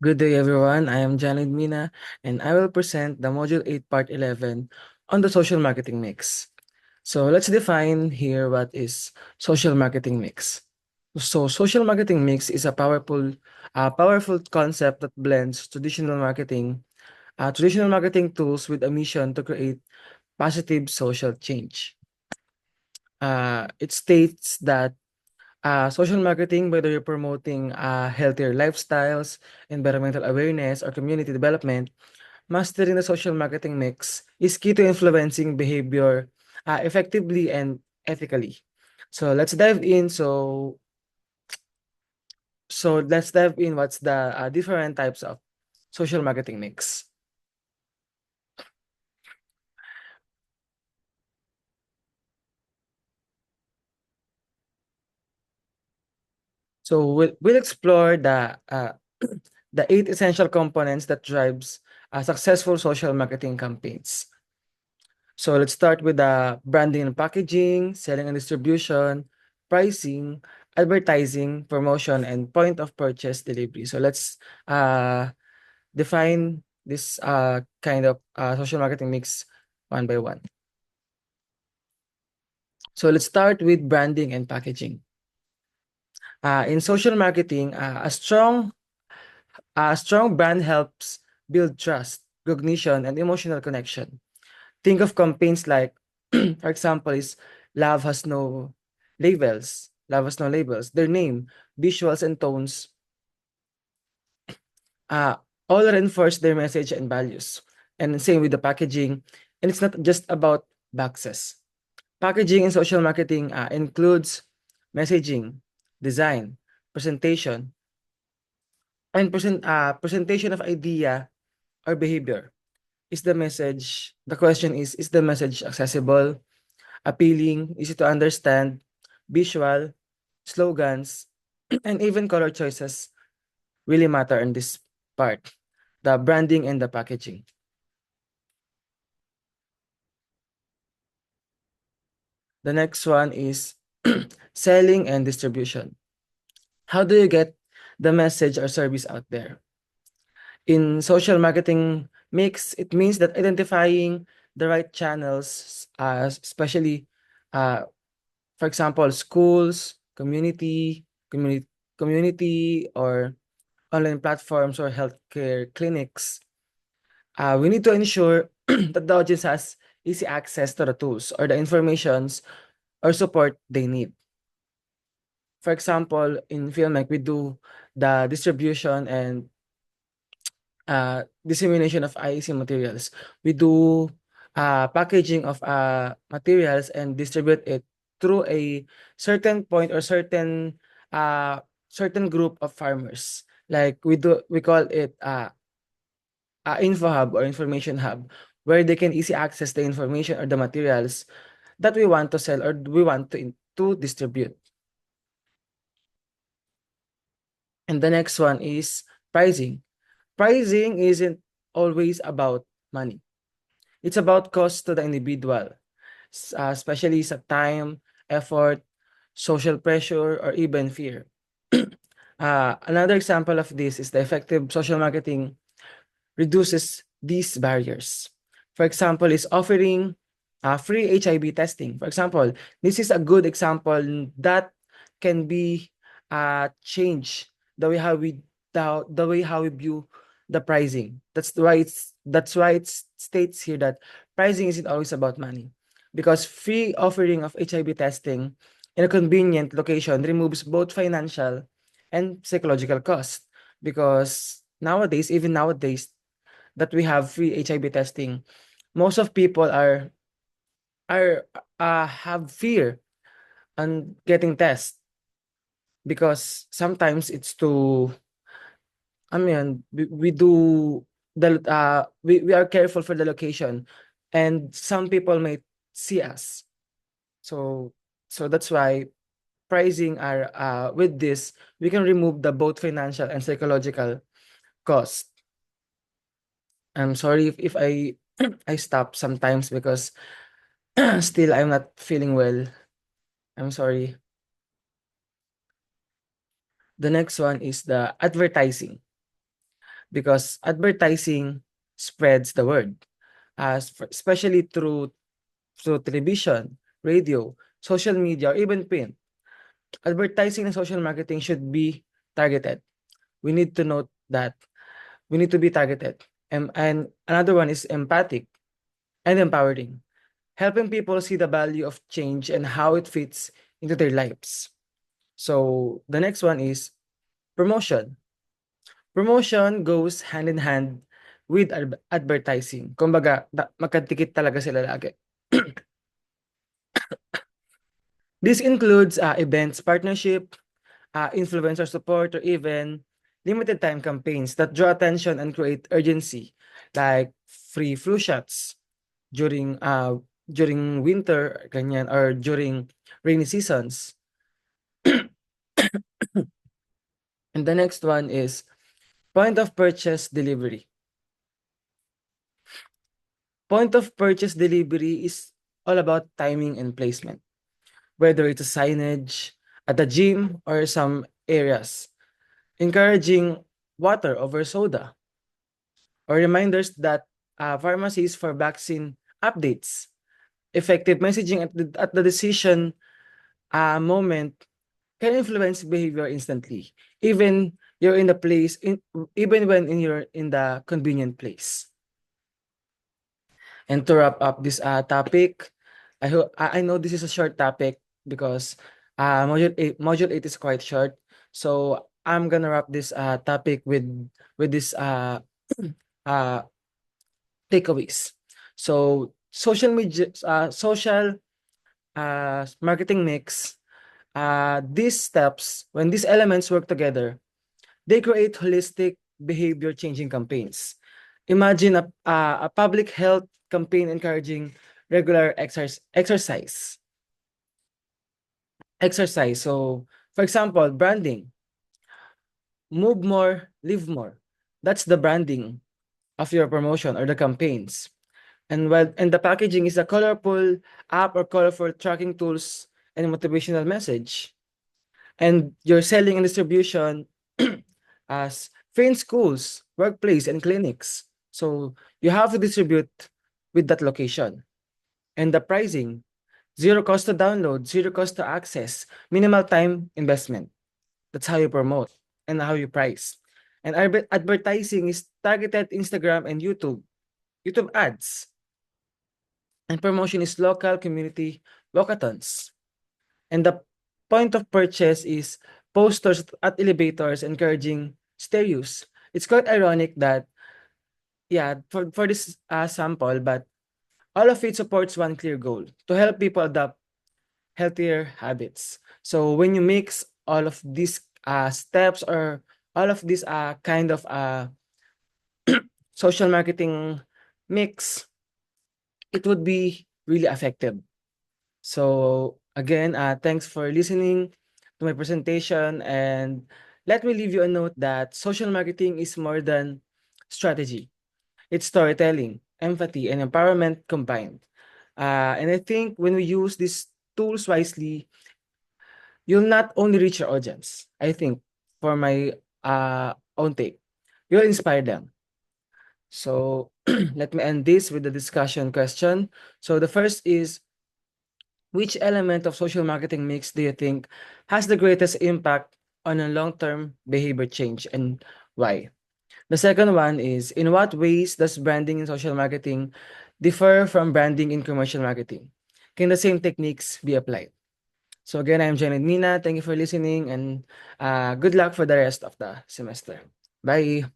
Good day, everyone. I am Janid Mina, and I will present the Module 8, Part 11 on the social marketing mix. So let's define here what is social marketing mix. So social marketing mix is a powerful concept that blends traditional marketing tools with a mission to create positive social change. It states that social marketing, whether you're promoting healthier lifestyles, environmental awareness, or community development, mastering the social marketing mix is key to influencing behavior effectively and ethically. So let's dive in. Let's dive in. What's the different types of social marketing mix? So we'll explore the 8 essential components that drives successful social marketing campaigns. So let's start with the branding and packaging, selling and distribution, pricing, advertising, promotion, and point of purchase delivery. So let's define this kind of social marketing mix one by one. So let's start with branding and packaging. In social marketing, a strong brand helps build trust, recognition, and emotional connection. Think of campaigns like, for example, is Love Has No Labels. Love Has No Labels. Their name, visuals, and tones uh, all reinforce their message and values. And same with the packaging. And it's not just about boxes. Packaging in social marketing includes messaging, design, presentation, and presentation of idea or behavior. The question is the message accessible, appealing, easy to understand, visual, slogans, and even color choices really matter in this part, the branding and the packaging. The next one is selling and distribution. How do you get the message or service out there? In social marketing mix, it means that identifying the right channels, especially, uh, for example, schools, community, or online platforms or healthcare clinics, we need to ensure that the audience has easy access to the tools or the informations or support they need. For example, in FilmMec, we do the distribution and dissemination of IEC materials. We do packaging of materials and distribute it through a certain point or certain group of farmers. Like we call it info hub or information hub, where they can easily access the information or the materials that we want to sell or we want to distribute. And the next one is pricing. Pricing isn't always about money. It's about cost to the individual, especially sa time, effort, social pressure, or even fear. Another example of this is the effective social marketing reduces these barriers. For example, is offering free HIV testing. For example, this is a good example that can be change the way how we the way how we view the pricing. That's why it states here that pricing isn't always about money, because free offering of HIV testing in a convenient location removes both financial and psychological cost, because even nowadays that we have free HIV testing, most of people are have fear on getting test, because sometimes it's too, I mean, we do we are careful for the location, and some people may see us. So that's why pricing are with this, we can remove the both financial and psychological cost. I'm sorry if I I stop sometimes because still I'm not feeling well. I'm sorry. The next one is the advertising. because advertising spreads the word, especially through television, radio, social media, or even print. Advertising and social marketing should be targeted. We need to note that we need to be targeted. And another one is empathic and empowering, helping people see the value of change and how it fits into their lives. So the next one is promotion. Promotion goes hand in hand with advertising. Kumbaga, magkadikit talaga sila lagi. This includes events, partnership, influencer support, or even limited time campaigns that draw attention and create urgency, like free flu shots during winter, ganyan, or during rainy seasons. And the next one is point of purchase delivery. Point of purchase delivery is all about timing and placement, whether it's a signage at the gym or some areas, encouraging water over soda, or reminders that pharmacies for vaccine updates. Effective messaging at the decision moment can influence behavior instantly, even you're in the place, even when you're in the convenient place. And to wrap up this topic, I know this is a short topic because module 8 is quite short. So I'm gonna wrap this topic with this uh takeaways. So social marketing mix, these steps, when these elements work together, they create holistic behavior changing campaigns. Imagine a public health campaign encouraging regular exercise. Exercise. So, for example, branding, move more, live more. That's the branding of your promotion or the campaigns. And the packaging is a colorful app or colorful tracking tools and motivational message. And your selling and distribution as free in schools, workplace, and clinics. So you have to distribute with that location. And the pricing, zero cost to download, zero cost to access, minimal time investment. That's how you promote and how you price. And advertising is targeted Instagram and YouTube ads. And promotion is local community walkathons. And the point of purchase is posters at elevators encouraging stair use. It's quite ironic that, yeah, for this sample, but all of it supports one clear goal, to help people adopt healthier habits. So when you mix all of these steps or all of these kind of social marketing mix, it would be really effective. So again, thanks for listening to my presentation, and let me leave you a note that social marketing is more than strategy. It's storytelling, empathy, and empowerment combined. And I think when we use these tools wisely, you'll not only reach your audience, I think, for my own take, you'll inspire them. So let me end this with the discussion question. So the first is, which element of social marketing mix do you think has the greatest impact on a long-term behavior change, and why? The second one is, in what ways does branding in social marketing differ from branding in commercial marketing? Can the same techniques be applied? So again, I'm Janet Mina. Thank you for listening, and good luck for the rest of the semester. Bye.